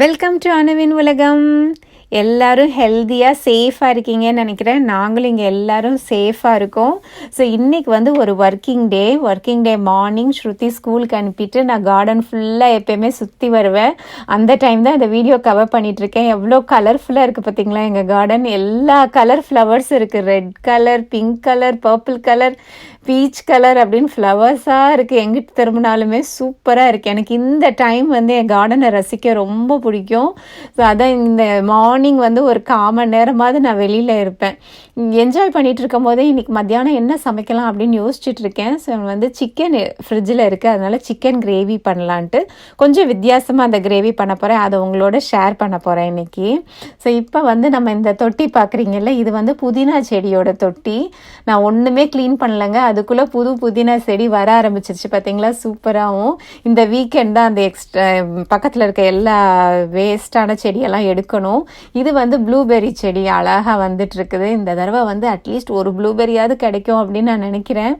Welcome to Anuvin உலகம். எல்லாரும் ஹெல்த்தியாக சேஃபாக இருக்கீங்கன்னு நினைக்கிறேன். நாங்களும் இங்கே எல்லாரும் சேஃபாக இருக்கோம். ஸோ இன்றைக்கி வந்து ஒரு ஒர்க்கிங் டே மார்னிங் ஸ்ருதி ஸ்கூலுக்கு அனுப்பிட்டு நான் கார்டன் ஃபுல்லாக எப்போயுமே சுற்றி வருவேன். அந்த டைம் தான் இந்த வீடியோ கவர் பண்ணிகிட்ருக்கேன். எவ்வளோ கலர்ஃபுல்லாக இருக்குது பார்த்தீங்களா எங்கள் கார்டன். எல்லா கலர் ஃப்ளவர்ஸ் இருக்குது. Red colour, pink colour, purple colour, peach colour அப்படின்னு ஃப்ளவர்ஸாக இருக்குது. எங்கிட்டு திரும்பினாலுமே சூப்பராக இருக்குது. எனக்கு இந்த டைம் வந்து என் கார்டனை ரசிக்க ரொம்ப பிடிக்கும். ஸோ அதான் இந்த மார்னிங் வந்து ஒரு 1/4 மணி நேரமாவது நான் வெளியில் இருப்பேன். என்ஜாய் பண்ணிகிட்டு இருக்கும் போதே இன்றைக்கி மத்தியானம் என்ன சமைக்கலாம் அப்படின்னு யோசிச்சுட்டு இருக்கேன். ஸோ வந்து சிக்கன் ஃப்ரிட்ஜில் இருக்குது, அதனால் சிக்கன் கிரேவி பண்ணலான்ட்டு கொஞ்சம் வித்தியாசமாக அந்த கிரேவி பண்ண போகிறேன். அதை உங்களோட ஷேர் பண்ண போகிறேன் இன்றைக்கி. ஸோ இப்போ வந்து நம்ம இந்த தொட்டி பார்க்குறீங்கல்ல, இது வந்து புதினா செடியோட தொட்டி. நான் ஒன்றுமே க்ளீன் பண்ணலைங்க, அதுக்குள்ளே புதினா செடி வர ஆரம்பிச்சிருச்சு பார்த்தீங்களா, சூப்பராகவும். இந்த வீக்கெண்ட் தான் அந்த பக்கத்தில் இருக்க எல்லா வேஸ்டான செடியெல்லாம் எடுக்கணும். இது வந்து ப்ளூபெர்ரி செடி அழகாக வந்துட்டு இருக்குது. இந்த தடவை வந்து அட்லீஸ்ட் ஒரு ப்ளூபெர்ரியாவது கிடைக்கும் அப்படின்னு நான் நினைக்கிறேன்.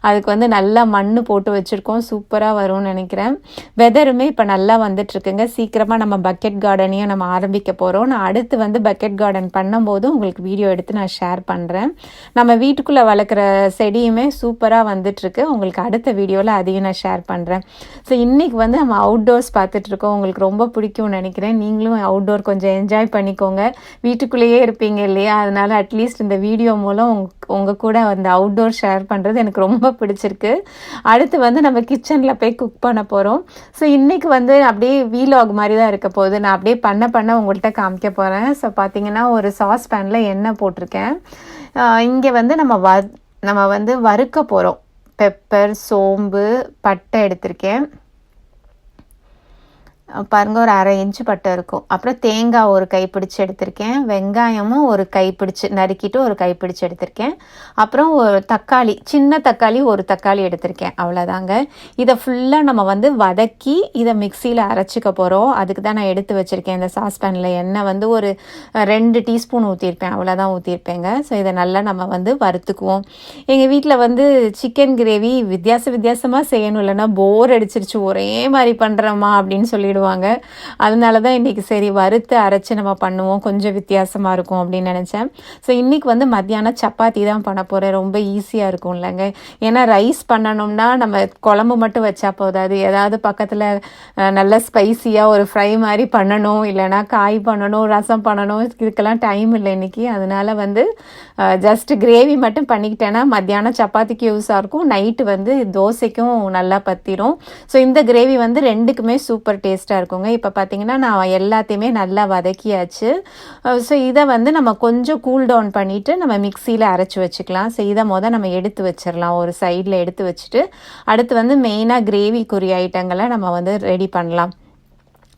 அதுக்கு வந்து நல்லா மண் போட்டு வச்சுருக்கோம், சூப்பராக வரும்னு நினைக்கிறேன். வெதருமே இப்போ நல்லா வந்துட்டுருக்குங்க. சீக்கிரமாக நம்ம பக்கெட் கார்டனையும் நம்ம ஆரம்பிக்க போகிறோம். நான் அடுத்து வந்து பக்கெட் கார்டன் பண்ணும்போது உங்களுக்கு வீடியோ எடுத்து நான் ஷேர் பண்ணுறேன். நம்ம வீட்டுக்குள்ளே வளர்க்குற செடியுமே சூப்பராக வந்துட்டுருக்கு. உங்களுக்கு அடுத்த வீடியோவில் அதையும் நான் ஷேர் பண்ணுறேன். ஸோ இன்றைக்கி வந்து நம்ம அவுட்டோர்ஸ் பார்த்துட்ருக்கோம். உங்களுக்கு ரொம்ப பிடிக்கும்னு நினைக்கிறேன். நீங்களும் அவுட்டோர் கொஞ்சம் என்ஜாய் பண்ணிக்கோங்க. வீட்டுக்குள்ளேயே இருப்பீங்க இல்லையா, அதனால் அட்லீஸ்ட் இந்த வீடியோ மூலம் உங்கள் கூட அந்த அவுட்டோர் ஷேர் பண்ணுறது எனக்கு ரொம்ப பிடிச்சிருக்கு. அடுத்து வந்து நம்ம கிச்சனில் போய் குக் பண்ண போகிறோம். ஸோ இன்றைக்கி வந்து அப்படியே வீலாக் மாதிரி தான் இருக்க போகுது. நான் அப்படியே பண்ண உங்கள்கிட்ட காமிக்க போகிறேன். ஸோ பார்த்தீங்கன்னா ஒரு சாஸ் பேனில் எண்ணெய் போட்டிருக்கேன். இங்கே வந்து நம்ம வந்து வறுக்க போகிறோம். பெப்பர், சோம்பு, பட்டை எடுத்திருக்கேன். பாருங்கள், ஒரு 1/2 இன்ச்சு பட்டை இருக்கும். அப்புறம் தேங்காய் ஒரு கைப்பிடிச்சு எடுத்திருக்கேன். வெங்காயமும் ஒரு கைப்பிடிச்சு நறுக்கிட்டு ஒரு கைப்பிடிச்சு எடுத்திருக்கேன். அப்புறம் ஒரு தக்காளி, சின்ன தக்காளி ஒரு தக்காளி எடுத்திருக்கேன். அவ்வளோதாங்க. இதை ஃபுல்லாக நம்ம வந்து வதக்கி இதை மிக்சியில் அரைச்சிக்க போகிறோம். அதுக்கு தான் நான் எடுத்து வச்சுருக்கேன். இந்த சாஸ்பேனில் எண்ணெய் வந்து ஒரு 2 டீஸ்பூன் ஊற்றிருப்பேன், அவ்வளோதான் ஊற்றிருப்பேங்க. ஸோ இதை நல்லா நம்ம வந்து வறுத்துக்குவோம். எங்கள் வீட்டில் வந்து சிக்கன் கிரேவி வித்தியாசமாக செய்யணும், இல்லைன்னா போர் அடிச்சிருச்சு, ஒரே மாதிரி பண்ணுறோமா அப்படின்னு சொல்லிடுவாங்க. அதனால தான் இன்றைக்கி சரி வறுத்து அரைச்சி நம்ம பண்ணுவோம், கொஞ்சம் வித்தியாசமாக இருக்கும் அப்படின்னு நினச்சேன். ஸோ இன்றைக்கி வந்து மத்தியானம் சப்பாத்தி தான் பண்ண போகிறேன். ரொம்ப ஈஸியாக இருக்கும் இல்லைங்க. ஏன்னா ரைஸ் பண்ணணும்னா நம்ம குழம்பு மட்டும் வச்சா போதாது, ஏதாவது பக்கத்தில் நல்ல ஸ்பைசியாக ஒரு ஃப்ரை மாதிரி பண்ணணும், இல்லைனா காய் பண்ணணும், ரசம் பண்ணணும். இதுக்கெல்லாம் டைம் இல்லை இன்றைக்கி. அதனால் வந்து ஜஸ்ட் கிரேவி மட்டும் பண்ணிக்கிட்டேன்னா மத்தியானம் சப்பாத்திக்கு யூஸாக இருக்கும், நைட்டு வந்து தோசைக்கும் நல்லா பற்றிடும். ஸோ இந்த கிரேவி வந்து ரெண்டுக்குமே சூப்பர் டேஸ்ட்டாக இருக்குங்க. இப்போ பார்த்தீங்கன்னா நான் எல்லாத்தையுமே நல்லா வதக்கியாச்சு. ஸோ இதை வந்து நம்ம கொஞ்சம் கூல் டவுன் பண்ணிவிட்டு நம்ம மிக்சியில் அரைச்சி வச்சுக்கலாம். ஸோ இதை நம்ம எடுத்து வச்சிடலாம், ஒரு சைடில் எடுத்து வச்சுட்டு அடுத்து வந்து மெயினாக கிரேவிக்குரிய ஐட்டங்களை நம்ம வந்து ரெடி பண்ணலாம்.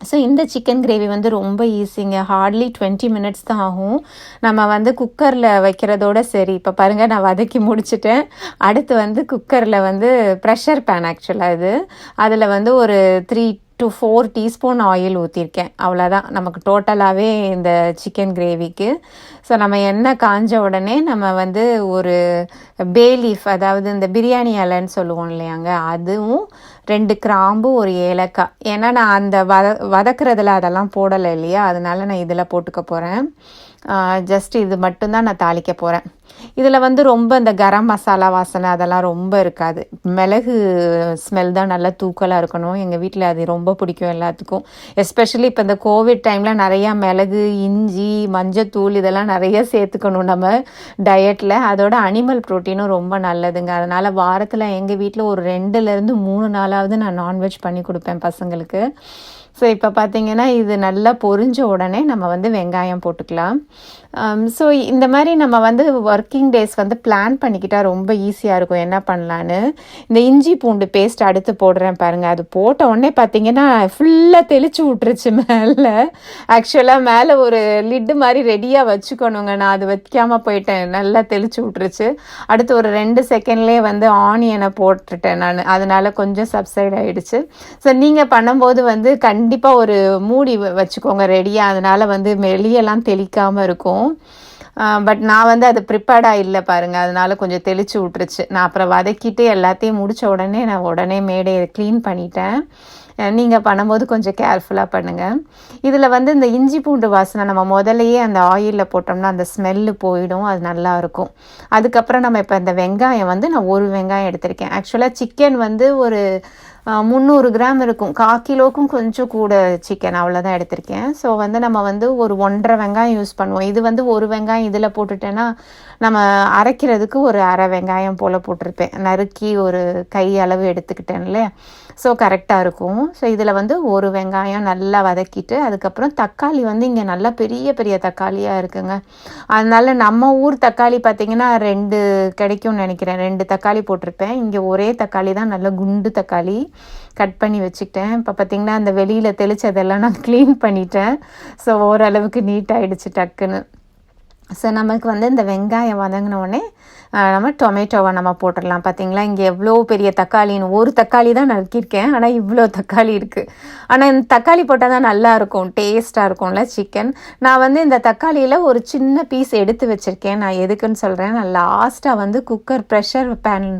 ஸோ இந்த சிக்கன் கிரேவி வந்து ரொம்ப ஈஸிங்க. ஹார்ட்லி 20 மினிட்ஸ் தான் ஆகும். நம்ம வந்து குக்கரில் வைக்கிறதோட சரி. இப்போ பாருங்கள், நான் வதக்கி முடிச்சுட்டேன். அடுத்து வந்து குக்கரில் வந்து ப்ரெஷர் பேன் ஆக்சுவலாக இது. அதில் வந்து ஒரு 3 to 4 டீஸ்பூன் ஆயில் ஊற்றிருக்கேன். அவ்வளோதான் நமக்கு டோட்டலாகவே இந்த சிக்கன் கிரேவிக்கு. ஸோ நம்ம எண்ணெய் காஞ்ச உடனே நம்ம வந்து ஒரு பே லீஃப், அதாவது இந்த பிரியாணி இலைன்னு சொல்லுவோம் இல்லையாங்க, அதுவும் 2 கிராம்பு, ஒரு ஏலக்காய். ஏன்னா நான் அந்த வதக்குறதுல அதெல்லாம் போடலை இல்லையா, அதனால நான் இதில் போட்டுக்க போகிறேன். ஜஸ்ட் இது மட்டும்தான் நான் தாளிக்க போகிறேன். இதில் வந்து ரொம்ப இந்த கரம் மசாலா வாசனை அதெல்லாம் ரொம்ப இருக்காது. மிளகு ஸ்மெல் தான் நல்லா தூக்கலாக இருக்கணும். எங்கள் வீட்டில் அது ரொம்ப பிடிக்கும் எல்லாத்துக்கும். எஸ்பெஷலி இப்போ இந்த கோவிட் டைமில் நிறையா மிளகு, இஞ்சி, மஞ்சத்தூள் இதெல்லாம் நிறைய சேர்த்துக்கணும் நம்ம டயட்டில். அதோட அனிமல் ப்ரோட்டீனும் ரொம்ப நல்லதுங்க. அதனால் வாரத்தில் எங்கள் வீட்டில் ஒரு 2லேருந்து 3 நாளாவது நான் நான்வெஜ் பண்ணி கொடுப்பேன் பசங்களுக்கு. ஸோ இப்போ பார்த்தீங்கன்னா இது நல்லா பொரிஞ்ச உடனே நம்ம வந்து வெங்காயம் போட்டுக்கலாம். ஸோ இந்த மாதிரி நம்ம வந்து ஒர்க்கிங் டேஸ் வந்து பிளான் பண்ணிக்கிட்டால் ரொம்ப ஈஸியாக இருக்கும் என்ன பண்ணலான்னு. இந்த இஞ்சி பூண்டு பேஸ்ட் அடுத்து போடுறேன் பாருங்கள். அது போட்ட உடனே பார்த்தீங்கன்னா ஃபுல்லாக தெளித்து விட்டுருச்சு மேலே. ஆக்சுவலாக மேலே ஒரு லிட்டு மாதிரி ரெடியாக வச்சுக்கணுங்க, நான் அது வைக்காமல் போயிட்டேன். நல்லா தெளித்து விட்டுருச்சு. அடுத்து ஒரு 2 செகண்ட்லேயே வந்து ஆனியனை போட்டுட்டேன் நான், அதனால கொஞ்சம் சப்சைட் ஆகிடுச்சு. ஸோ நீங்கள் பண்ணும்போது வந்து கண்டிப்பாக ஒரு மூடி வச்சுக்கோங்க ரெடியாக, அதனால் வந்து வெளியெல்லாம் தெளிக்காமல் இருக்கும். பட் நான் வந்து அது ப்ரிப்பேர்டாக இல்லை பாருங்கள், அதனால கொஞ்சம் தெளித்து விட்டுருச்சு. நான் அப்புறம் வதக்கிட்டு எல்லாத்தையும் முடித்த உடனே நான் மேடையை க்ளீன் பண்ணிட்டேன். நீங்கள் பண்ணும்போது கொஞ்சம் கேர்ஃபுல்லாக பண்ணுங்கள். இதில் வந்து இந்த இஞ்சி பூண்டு வாசனை நம்ம முதலையே அந்த ஆயிலில் போட்டோம்னா அந்த ஸ்மெல்லு போயிடும், அது நல்லாயிருக்கும். அதுக்கப்புறம் நம்ம இப்போ இந்த வெங்காயம் வந்து நான் ஒரு வெங்காயம் எடுத்திருக்கேன். ஆக்சுவலாக சிக்கன் வந்து ஒரு 300 கிராம் இருக்கும், 1/4 கிலோக்கும் கொஞ்சம் கூட சிக்கன் அவ்வளோதான் எடுத்திருக்கேன். ஸோ வந்து நம்ம வந்து ஒரு 1.5 வெங்காயம் யூஸ் பண்ணுவோம். இது வந்து ஒரு வெங்காயம் இதில் போட்டுட்டேன்னா நம்ம அரைக்கிறதுக்கு ஒரு அரை வெங்காயம் போல் போட்டிருப்பேன், நறுக்கி ஒரு கை அளவு எடுத்துக்கிட்டேன்ல. ஸோ கரெக்டாக இருக்கும். ஸோ இதில் வந்து ஒரு வெங்காயம் நல்லா வதக்கிட்டு அதுக்கப்புறம் தக்காளி வந்து இங்கே நல்லா பெரிய பெரிய தக்காளியாக இருக்குங்க. அதனால நம்ம ஊர் தக்காளி பார்த்திங்கன்னா 2 கிடைக்கும்னு நினைக்கிறேன், 2 தக்காளி போட்டிருப்பேன். இங்கே ஒரே தக்காளி தான், நல்ல குண்டு தக்காளி கட் பண்ணி வச்சுக்கிட்டேன். இப்போ பார்த்திங்கன்னா அந்த வெளியில் தெளித்ததெல்லாம் நான் க்ளீன் பண்ணிட்டேன். ஸோ ஓரளவுக்கு நீட்டாகிடுச்சு டக்குன்னு. ஸோ நமக்கு வந்து இந்த வெங்காயம் வதங்கினோடனே நம்ம டொமேட்டோவை நம்ம போட்டுடலாம். பார்த்திங்களா இங்கே எவ்வளோ பெரிய தக்காளின்னு, ஒரு தக்காளி தான் நறுக்கியிருக்கேன், ஆனால் இவ்வளோ தக்காளி இருக்குது. ஆனால் இந்த தக்காளி போட்டால் தான் நல்லாயிருக்கும், டேஸ்ட்டாக இருக்கும்ல சிக்கன். நான் வந்து இந்த தக்காளியில் ஒரு சின்ன பீஸ் எடுத்து வச்சுருக்கேன். நான் எதுக்குன்னு சொல்கிறேன். நான் லாஸ்ட்டாக வந்து குக்கர் ப்ரெஷர் பேன்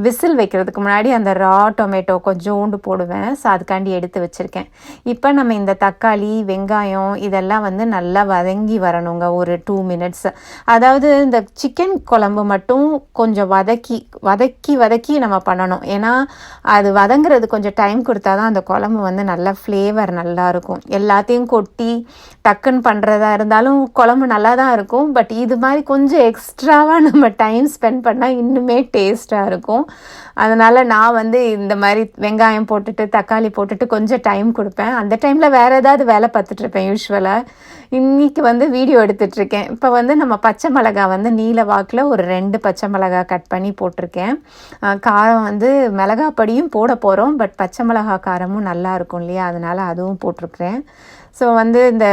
விசில் வைக்கிறதுக்கு முன்னாடி அந்த ரா டொமேட்டோ கொஞ்சோண்டு போடுவேன். ஸோ அதுக்காண்டி எடுத்து வச்சுருக்கேன். இப்போ நம்ம இந்த தக்காளி வெங்காயம் இதெல்லாம் வந்து நல்லா வதங்கி வரணுங்க, ஒரு 2 மினிட்ஸ். அதாவது இந்த சிக்கன் குழம்பு மட்டும் கொஞ்சம் வதக்கி நம்ம பண்ணணும். ஏன்னா அது வதங்குறது கொஞ்சம் டைம் கொடுத்தா தான் அந்த குழம்பு வந்து நல்லா ஃப்ளேவர் நல்லாயிருக்கும். எல்லாத்தையும் கொட்டி டக்குன்னு பண்ணுறதா இருந்தாலும் குழம்பு நல்லா தான் இருக்கும். பட் இது மாதிரி கொஞ்சம் எக்ஸ்ட்ராவாக நம்ம டைம் ஸ்பெண்ட் பண்ணால் இன்னுமே டேஸ்ட்டாக இருக்கும். அதனால் நான் வந்து இந்த மாதிரி வெங்காயம் போட்டுட்டு தக்காளி போட்டுட்டு கொஞ்சம் டைம் கொடுப்பேன். அந்த டைமில் வேறு ஏதாவது வேலை பார்த்துட்ருப்பேன் யூஸ்வலாக. இன்றைக்கி வந்து வீடியோ எடுத்துகிட்ருக்கேன். இப்போ வந்து நம்ம பச்சை மிளகாய் வந்து நீல வாக்கில் ஒரு 2 பச்சை மிளகாய் கட் பண்ணி போட்டிருக்கேன். காரம் வந்து மிளகாய் பொடியும் போட போகிறோம், பட் பச்சை மிளகாய் காரமும் நல்லா இருக்கும் இல்லையா, அதனால் அதுவும் போட்டிருக்கிறேன். ஸோ வந்து இந்த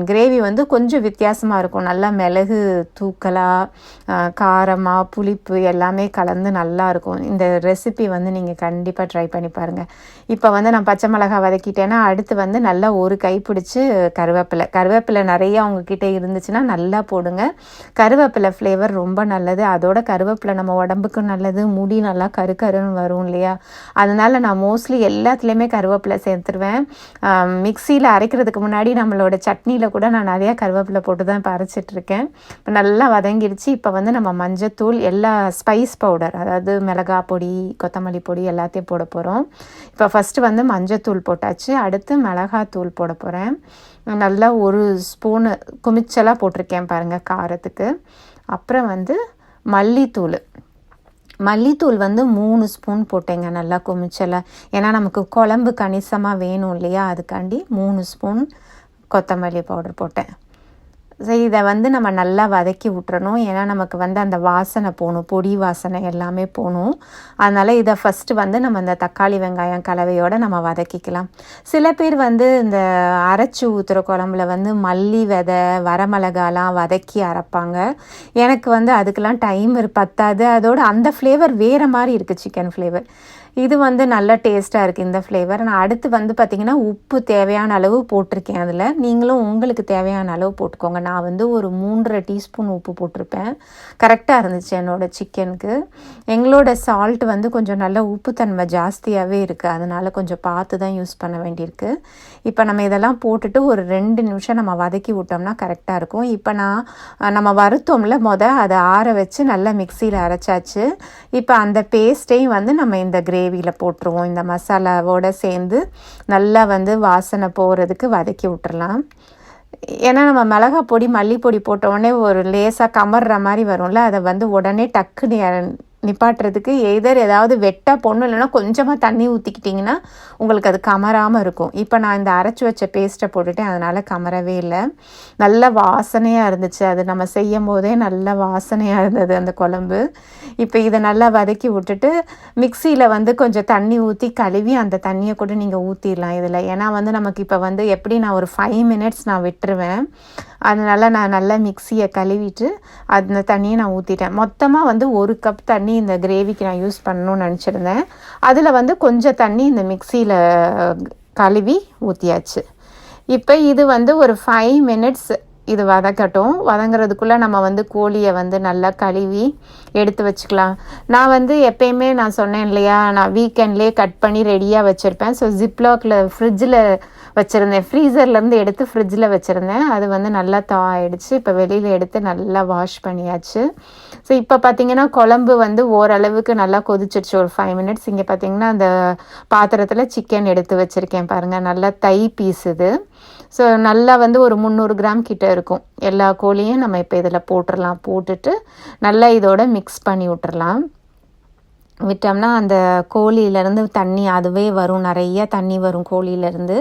கிரேவி வந்து கொஞ்சம் வித்தியாசமாக இருக்கும், நல்லா மிளகு தூக்கலாக காரமாக புளிப்பு எல்லாமே கலந்து நல்லாயிருக்கும். இந்த ரெசிபி வந்து நீங்கள் கண்டிப்பாக ட்ரை பண்ணி பாருங்கள். இப்போ வந்து நான் பச்சை மிளகாய் வதக்கிட்டேன்னா அடுத்து வந்து நல்லா ஒரு கை பிடிச்சி கருவேப்பிலை நிறைய உங்ககிட்ட இருந்துச்சுன்னா நல்லா போடுங்க. கருவேப்பிலை ஃப்ளேவர் ரொம்ப நல்லது. அதோட கருவேப்பிலை நம்ம உடம்புக்கு நல்லது, முடி நல்லா கருன்னு வரும் இல்லையா, அதனால் நான் மோஸ்ட்லி எல்லாத்துலேயுமே கருவேப்பிலை சேர்த்துருவேன். மிக்சியில் அரைக்கிறதுக்கு முன்னாடி நம்மளோட சட்னியில் கூட நான் நிறையா கருவேப்பிலை போட்டு தான் இப்போ அரைச்சிட்ருக்கேன். இப்போ நல்லா வதங்கிடுச்சு. இப்போ வந்து நம்ம மஞ்சத்தூள் எல்லா ஸ்பைஸ் பவுடர், அதாவது மிளகாய் பொடி கொத்தமல்லி பொடி எல்லாத்தையும் போட போகிறோம். இப்போ ஃபஸ்ட்டு வந்து மஞ்சத்தூள் போட்டாச்சு, அடுத்து மிளகாத்தூள் போட போகிறேன். நல்லா ஒரு ஸ்பூனு குமிச்சலாக போட்டிருக்கேன் பாருங்கள் காரத்துக்கு. அப்புறம் வந்து மல்லித்தூள் வந்து 3 ஸ்பூன் போட்டேங்க, நல்லா குமிச்சலாக. ஏன்னா நமக்கு குழம்பு கணிசமாக வேணும் இல்லையா, அதுக்காண்டி 3 ஸ்பூன் கொத்தமல்லி பவுடர் போட்டேன். ஸோ இதை வந்து நம்ம நல்லா வதக்கி விட்டுறணும். ஏன்னா நமக்கு வந்து அந்த வாசனை போகணும், பொடி வாசனை எல்லாமே போகணும். அதனால் இதை ஃபஸ்ட்டு வந்து நம்ம இந்த தக்காளி வெங்காயம் கலவையோடு நம்ம வதக்கிக்கலாம். சில பேர் வந்து இந்த அரைச்சி ஊற்றுற குழம்புல வந்து மல்லி விதை வரமிளகாலாம் வதக்கி அரைப்பாங்க. எனக்கு வந்து அதுக்கெலாம் டைம் பத்தாது. அதோடு அந்த ஃப்ளேவர் வேறு மாதிரி இருக்குது, சிக்கன் ஃப்ளேவர். இது வந்து நல்ல டேஸ்ட்டாக இருக்குது இந்த ஃப்ளேவர். நான் அடுத்து வந்து பார்த்திங்கன்னா உப்பு தேவையான அளவு போட்டிருக்கேன். அதில் நீங்களும் உங்களுக்கு தேவையான அளவு போட்டுக்கோங்க. நான் வந்து ஒரு 3.5 டீஸ்பூன் உப்பு போட்டிருப்பேன். கரெக்டாக இருந்துச்சு என்னோடய சிக்கனுக்கு. எங்களோட சால்ட் வந்து கொஞ்சம் நல்ல உப்புத்தன்மை ஜாஸ்தியாகவே இருக்குது, அதனால் கொஞ்சம் பார்த்து தான் யூஸ் பண்ண வேண்டியிருக்கு. இப்போ நம்ம இதெல்லாம் போட்டுட்டு ஒரு 2 நிமிஷம் நம்ம வதக்கி விட்டோம்னா கரெக்டாக இருக்கும். இப்போ நம்ம வறுத்தோம்ல அதை ஆற வச்சு நல்லா மிக்சியில் அரைச்சாச்சு. இப்போ அந்த பேஸ்ட்டையும் வந்து நம்ம இந்த கிரேவியில் போட்டுருவோம். இந்த மசாலாவோடு சேர்ந்து நல்லா வந்து வாசனை போகிறதுக்கு வதக்கி விட்டுறலாம். ஏன்னா நம்ம மிளகாய் பொடி மல்லிப்பொடி போட்ட உடனே ஒரு லேசாக கமர்ற மாதிரி வரும்ல, அதை வந்து உடனே டக்குன்னு நிப்பாட்டுறதுக்கு ஏதாவது வெட்டாக பொண்ணு இல்லைன்னா கொஞ்சமாக தண்ணி ஊற்றிக்கிட்டிங்கன்னா உங்களுக்கு அது கமராமல் இருக்கும். இப்போ நான் இந்த அரைச்சி வச்ச பேஸ்ட்டை போட்டுட்டேன், அதனால் கமரவே இல்லை. நல்ல வாசனையாக இருந்துச்சு, அது நம்ம செய்யும் போதே நல்ல வாசனையாக இருந்தது அந்த குழம்பு. இப்போ இதை நல்லா வதக்கி விட்டுட்டு மிக்சியில் வந்து கொஞ்சம் தண்ணி ஊற்றி கழுவி அந்த தண்ணியை கூட நீங்கள் ஊற்றிடலாம் இதில். ஏன்னா வந்து நமக்கு இப்போ வந்து எப்படி நான் ஒரு 5 மினிட்ஸ் நான் விட்டுருவேன். அதனால் நான் நல்லா மிக்சியை கழுவிட்டு அந்த தண்ணியை நான் ஊற்றிட்டேன். மொத்தமாக வந்து 1 கப் தண்ணி இந்த கிரேவிக்கு நான் யூஸ் பண்ணணும்னு நினச்சிருந்தேன். அதில் வந்து கொஞ்சம் தண்ணி இந்த மிக்சியில் கழுவி ஊற்றியாச்சு. இப்போ இது வந்து ஒரு 5 மினிட்ஸ் இது வதக்கட்டும். வதங்குறதுக்குள்ளே நம்ம வந்து கோழியை வந்து நல்லா கழுவி எடுத்து வச்சுக்கலாம். நான் வந்து எப்பயுமே நான் சொன்னேன் இல்லையா, நான் வீக்கெண்ட்லேயே கட் பண்ணி ரெடியாக வச்சுருப்பேன். ஸோ ஜிப்லாக்கில் ஃப்ரிட்ஜில் வச்சுருந்தேன், ஃப்ரீசர்லேருந்து எடுத்து ஃப்ரிட்ஜில் வச்சுருந்தேன். அது வந்து நல்லா ஆகிடுச்சு. இப்போ வெளியில் எடுத்து நல்லா வாஷ் பண்ணியாச்சு. ஸோ இப்போ பார்த்திங்கன்னா குழம்பு வந்து ஓரளவுக்கு நல்லா கொதிச்சிருச்சு ஒரு 5 மினிட்ஸ். இங்கே பார்த்திங்கன்னா அந்த பாத்திரத்தில் சிக்கன் எடுத்து வச்சுருக்கேன் பாருங்கள், நல்லா தை பீஸ் இது. ஸோ நல்லா வந்து ஒரு 300 கிராம் கிட்ட இருக்கும். எல்லா கோழியும் நம்ம இப்போ இதில் போட்டுடலாம். போட்டுட்டு நல்லா இதோட மிக்ஸ் பண்ணி விட்டுறலாம். விட்டோம்னா அந்த கோழியிலேருந்து தண்ணி அதுவே வரும், நிறைய தண்ணி வரும் கோழியிலேருந்து.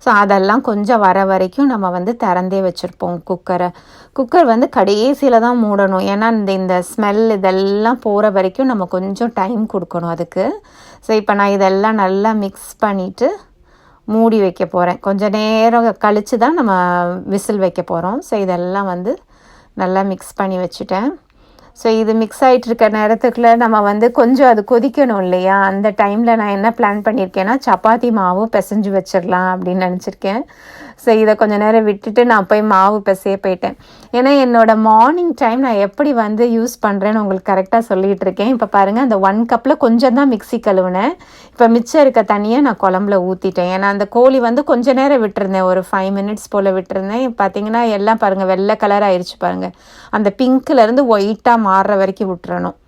ஸோ அதெல்லாம் கொஞ்சம் வர வரைக்கும் நம்ம வந்து திறந்தே வச்சுருப்போம் குக்கரை. குக்கர் வந்து கடைசியில் தான் மூடணும், ஏன்னா இந்த ஸ்மெல் இதெல்லாம் போகிற வரைக்கும் நம்ம கொஞ்சம் டைம் கொடுக்கணும் அதுக்கு. ஸோ இப்போ நான் இதெல்லாம் நல்லா மிக்ஸ் பண்ணிவிட்டு மூடி வைக்க போகிறேன். கொஞ்சம் நேரம் கழித்து தான் நம்ம விசில் வைக்க போகிறோம். ஸோ இதெல்லாம் வந்து நல்லா மிக்ஸ் பண்ணி வச்சுட்டேன். ஸோ இது மிக்ஸ் ஆகிட்டுருக்க நேரத்துக்குள்ளே நம்ம வந்து கொஞ்சம் அது கொதிக்கணும் இல்லையா, அந்த டைமில் நான் என்ன பிளான் பண்ணியிருக்கேன்னா சப்பாத்தி மாவு பிசைஞ்சு வச்சிடலாம் அப்படின்னு நினச்சிருக்கேன். ஸோ இதை கொஞ்சம் நேரம் விட்டுட்டு நான் போய் மாவு பிசைய போயிட்டேன். ஏன்னா என்னோடய மார்னிங் டைம் நான் எப்படி வந்து யூஸ் பண்ணுறேன்னு உங்களுக்கு கரெக்டாக சொல்லிகிட்டு இருக்கேன். இப்போ பாருங்கள், அந்த 1 கப்பில் கொஞ்சம் தான் மிக்ஸி கழுவுனேன். இப்போ மிச்சம் இருக்க தண்ணியை நான் குழம்புல ஊற்றிட்டேன். ஏன்னா அந்த கோழி வந்து கொஞ்சம் நேரம் விட்டுருந்தேன், ஒரு 5 மினிட்ஸ் போல் விட்டுருந்தேன். பார்த்தீங்கன்னா எல்லாம் பாருங்கள் வெள்ளை கலர் ஆயிடுச்சு பாருங்கள். அந்த பிங்க்லேருந்து ஒயிட்டாக மாறுற வரைக்கும் விட்டுறணும்.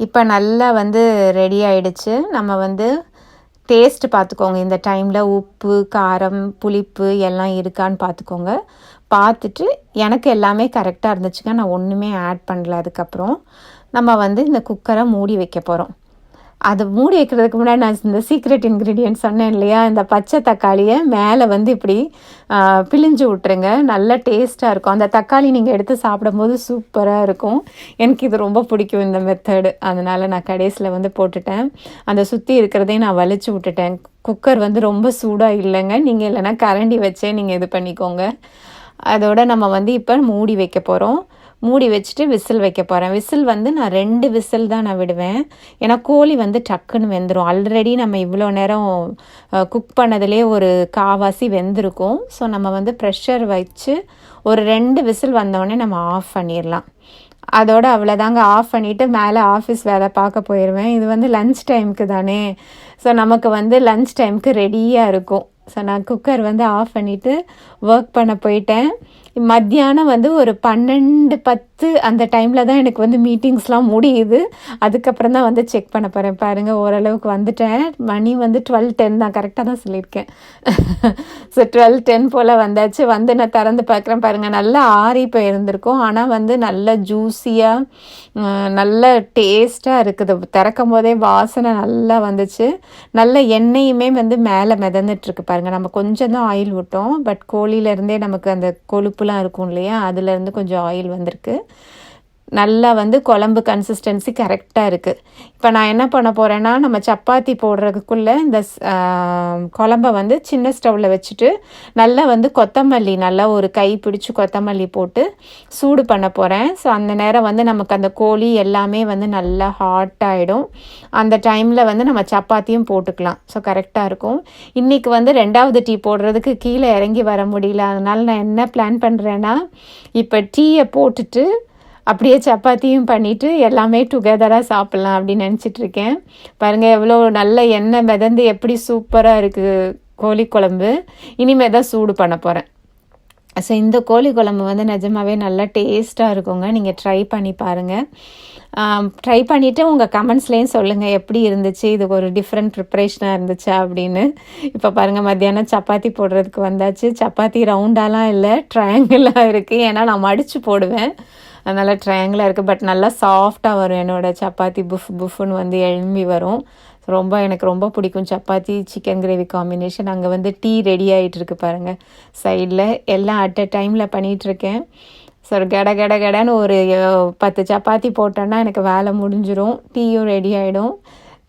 இப்போ நல்லா வந்து ரெடி ஆகிடுச்சு. நம்ம வந்து டேஸ்ட்டு பார்த்துக்கோங்க இந்த டைமில், உப்பு காரம் புளிப்பு எல்லாம் இருக்கான்னு பார்த்துக்கோங்க. பார்த்துட்டு எனக்கு எல்லாமே கரெக்டாக இருந்துச்சுங்க, நான் ஒன்றுமே ஆட் பண்ணல. அதுக்கப்புறம் நம்ம வந்து இந்த குக்கரை மூடி வைக்க போகிறோம். அது மூடி வைக்கிறதுக்கு முன்னாடி நான் இந்த சீக்ரெட் இன்க்ரீடியன்ட் சொன்னேன் இல்லையா, இந்த பச்சை தக்காளியை மேலே வந்து இப்படி பிழிஞ்சு விட்டுருங்க, நல்ல டேஸ்ட்டாக இருக்கும். அந்த தக்காளி நீங்கள் எடுத்து சாப்பிடும்போது சூப்பராக இருக்கும். எனக்கு இது ரொம்ப பிடிக்கும் இந்த மெத்தடு, அதனால் நான் கடைசியில் வந்து போட்டுட்டேன். அந்த சுற்றி இருக்கிறதையும் நான் வலிச்சு விட்டுட்டேன். குக்கர் வந்து ரொம்ப சூடாக இல்லைங்க, நீங்கள் இல்லைன்னா கரண்டி வச்சே நீங்கள் இது பண்ணிக்கோங்க. அதோட நம்ம வந்து இப்போ மூடி வைக்க போகிறோம். மூடி வச்சுட்டு விசில் வைக்க போகிறேன். விசில் வந்து நான் 2 விசில் தான் நான் விடுவேன், ஏன்னா கோழி வந்து டக்குன்னு வெந்துடும். ஆல்ரெடி நம்ம இவ்வளோ நேரம் குக் பண்ணதுலேயே ஒரு காவாசி வெந்திருக்கும். ஸோ நம்ம வந்து ப்ரெஷர் வச்சு ஒரு 2 விசில் வந்தோடனே நம்ம ஆஃப் பண்ணிடலாம். அதோட அவ்வளோதாங்க. ஆஃப் பண்ணிவிட்டு மேலே ஆஃபீஸ் வேலை பார்க்க போயிடுவேன். இது வந்து லன்ச் டைமுக்கு தானே, ஸோ நமக்கு வந்து லன்ச் டைமுக்கு ரெடியாக இருக்கும். ஸோ நான் குக்கர் வந்து ஆஃப் பண்ணிவிட்டு ஒர்க் பண்ண போயிட்டேன். மத்தியானம் வந்து ஒரு 12:10 அந்த டைமில் தான் எனக்கு வந்து மீட்டிங்ஸ்லாம் முடியுது. அதுக்கப்புறம் தான் வந்து செக் பண்ண போகிறேன். பாருங்கள், ஓரளவுக்கு வந்துட்டேன். மணி வந்து 12:10 தான், கரெக்டாக தான் சொல்லியிருக்கேன். ஸோ 12:10 போல் வந்தாச்சு. வந்து நான் திறந்து பார்க்குறேன் பாருங்கள், நல்லா ஆறி போயிருந்திருக்கும். ஆனால் வந்து நல்ல ஜூஸியாக நல்ல டேஸ்ட்டாக இருக்குது. திறக்கும் போதே வாசனை நல்லா வந்துச்சு. நல்ல எண்ணெயுமே வந்து மேலே மிதந்துட்டுருக்கு பாருங்கள். நம்ம கொஞ்சம் தான் ஆயில் விட்டோம், பட் கோழியிலேருந்தே நமக்கு அந்த கொழுப்புலாம் இருக்கும் இல்லையா, அதுலேருந்து கொஞ்சம் ஆயில் வந்திருக்கு. நல்லா வந்து குழம்பு கன்சிஸ்டன்சி கரெக்டாக இருக்குது. இப்போ நான் என்ன பண்ண போகிறேன்னா, நம்ம சப்பாத்தி போடுறதுக்குள்ளே இந்த குழம்பை வந்து சின்ன ஸ்டவ்வில் வச்சுட்டு நல்லா வந்து கொத்தமல்லி நல்லா ஒரு கை பிடிச்சி கொத்தமல்லி போட்டு சூடு பண்ண போகிறேன். ஸோ அந்த நேரம் வந்து நமக்கு அந்த கோழி எல்லாமே வந்து நல்லா ஹாட் ஆகிடும். அந்த டைமில் வந்து நம்ம சப்பாத்தியும் போட்டுக்கலாம். ஸோ கரெக்டாக இருக்கும். இன்றைக்கி வந்து 2வது டீ போடுறதுக்கு கீழே இறங்கி வர முடியல. அதனால் நான் என்ன பிளான் பண்ணுறேன்னா, இப்போ டீயை போட்டுட்டு அப்படியே சப்பாத்தியும் பண்ணிவிட்டு எல்லாமே டுகெதராக சாப்பிட்லாம் அப்படின்னு நினச்சிட்ருக்கேன். பாருங்கள் எவ்வளோ நல்ல எண்ணெய் மிதந்து எப்படி சூப்பராக இருக்குது கோழி குழம்பு. இனிமேல் தான் சூடு பண்ண போகிறேன். ஸோ இந்த கோழி குழம்பு வந்து நிஜமாகவே நல்லா டேஸ்ட்டாக இருக்குங்க. நீங்கள் ட்ரை பண்ணி பாருங்கள். ட்ரை பண்ணிவிட்டு உங்கள் கமெண்ட்ஸ்லேயும் சொல்லுங்கள் எப்படி இருந்துச்சு, இது ஒரு டிஃப்ரெண்ட் ப்ரிப்ரேஷனாக இருந்துச்சா அப்படின்னு. இப்போ பாருங்கள், மத்தியானம் சப்பாத்தி போடுறதுக்கு வந்தாச்சு. சப்பாத்தி ரவுண்டாலாம் இல்லை, ட்ரையாங்கிளாக இருக்குது. ஏன்னா நான் மடித்து போடுவேன், அதனால் ட்ரையாங்கிளாக இருக்குது. பட் நல்லா சாஃப்டாக வரும் என்னோடய சப்பாத்தி. புஃப்னு வந்து எழும்பி வரும். எனக்கு ரொம்ப பிடிக்கும் சப்பாத்தி சிக்கன் கிரேவி காம்பினேஷன். அங்கே வந்து டீ ரெடி ஆகிட்டுருக்கு பாருங்கள் சைடில். எல்லாம் அட் அ டைமில் பண்ணிகிட்ருக்கேன். ஸோ கடன்னு ஒரு 10 சப்பாத்தி போட்டோன்னா எனக்கு வேலை முடிஞ்சிடும், டீயும் ரெடி ஆகிடும்.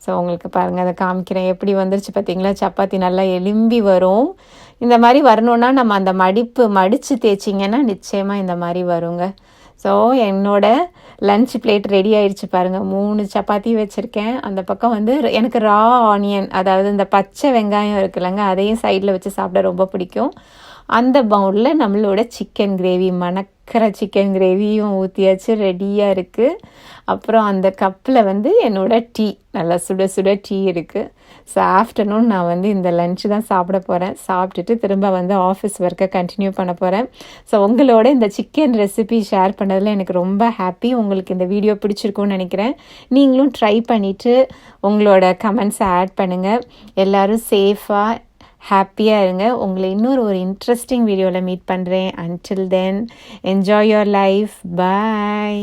ஸோ உங்களுக்கு பாருங்கள் அதை காமிக்கிறேன், எப்படி வந்துருச்சு பார்த்தீங்களா. சப்பாத்தி நல்லா எலும்பி வரும். இந்த மாதிரி வரணுன்னா நம்ம அந்த மடித்து தேய்ச்சிங்கன்னா நிச்சயமாக இந்த மாதிரி வருங்க. ஸோ என்னோடய லன்ச் பிளேட் ரெடி ஆயிடுச்சு பாருங்கள். 3 சப்பாத்தி வச்சுருக்கேன். அந்த பக்கம் வந்து எனக்கு ரா ஆனியன், அதாவது இந்த பச்சை வெங்காயம் இருக்குல்லங்க, அதையும் சைடில் வச்சு சாப்பிட ரொம்ப பிடிக்கும். அந்த பவுலில் நம்மளோட சிக்கன் கிரேவி மணக்கிற சிக்கன் கிரேவியும் ஊற்றியாச்சு, ரெடியாக இருக்குது. அப்புறம் அந்த கப்பில் வந்து என்னோட டீ, நல்லா சுட சுட டீ இருக்குது. ஸோ ஆஃப்டர்நூன் நான் இந்த லன்ச்சு தான் சாப்பிட போகிறேன். சாப்பிட்டுட்டு திரும்ப ஆஃபீஸ் ஒர்க்கை கண்டினியூ பண்ண போகிறேன். ஸோ உங்களோட இந்த சிக்கன் ரெசிபி ஷேர் பண்ணதில் எனக்கு ரொம்ப ஹாப்பி. உங்களுக்கு இந்த வீடியோ பிடிச்சிருக்கும்னு நினைக்கிறேன். நீங்களும் ட்ரை பண்ணிவிட்டு உங்களோட கமெண்ட்ஸை ஆட் பண்ணுங்கள். எல்லோரும் சேஃபாக ஹாப்பியாக இருங்க. உங்களை இன்னொரு இன்ட்ரெஸ்டிங் வீடியோவில் மீட் பண்ணுறேன். Until then enjoy your life. Bye.